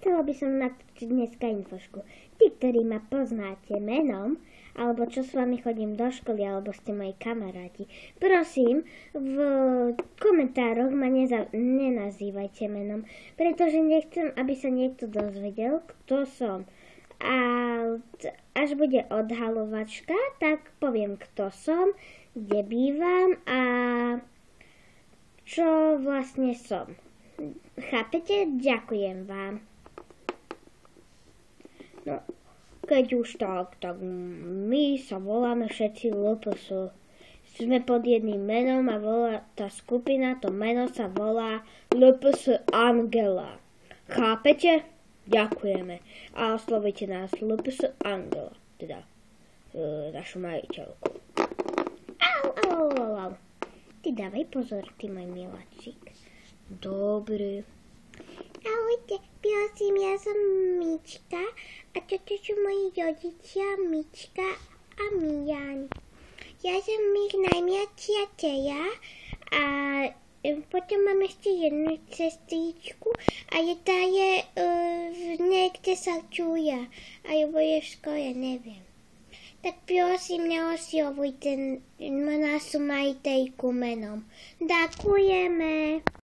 chcela by som natočiť dneska infošku. Tí, ktorí ma poznáte menom, alebo čo s vami chodím do školy, alebo ste moji kamaráti, prosím, v komentároch ma nenazývajte menom, pretože nechcem, aby sa niekto dozvedel, kto som. A až bude odhalovačka, tak poviem, kto som, kde bývam a čo vlastne som. Chápete? Ďakujem vám. No, keď už tak my sa voláme všetci LPS. Sme pod jedným menom a tá skupina, to meno sa volá LPS Angela. Chápete? Ďakujeme. A oslovite nás LPS Angela, teda našu majiteľku. Au. Ty dávaj pozor, ty môj miláčik. Dobre. Ahojte, prosím, ja som Mička a toto sú moji rodičia Mička a Mijan. Ja som ich najmladšia dcera a potom mám ešte jednu sestričku a tá je niekde sa čúja a je v škole, neviem. Tak prosím, neoslovujte našu majiteľku menom. Ďakujeme.